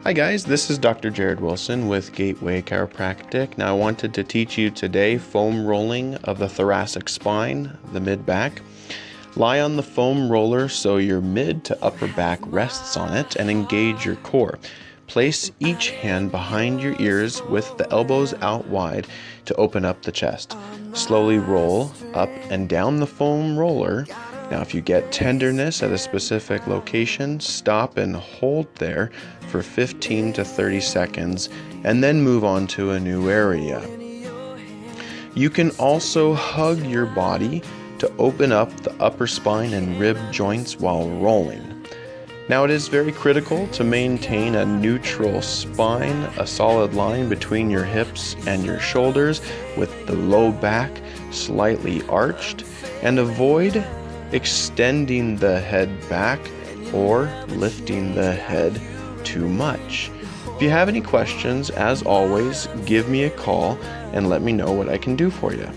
Hi guys, this is Dr. Jared Wilson with Gateway Chiropractic. Now I wanted to teach you today foam rolling of the thoracic spine, the mid-back. Lie on the foam roller so your mid to upper back rests on it and engage your core. Place each hand behind your ears with the elbows out wide to open up the chest. Slowly roll up and down the foam roller. Now, if you get tenderness at a specific location, stop and hold there for 15 to 30 seconds and then move on to a new area. You can also hug your body to open up the upper spine and rib joints while rolling. Now, it is very critical to maintain a neutral spine, a solid line between your hips and your shoulders with the low back slightly arched, and avoid extending the head back or lifting the head too much. If you have any questions, as always, give me a call and let me know what I can do for you.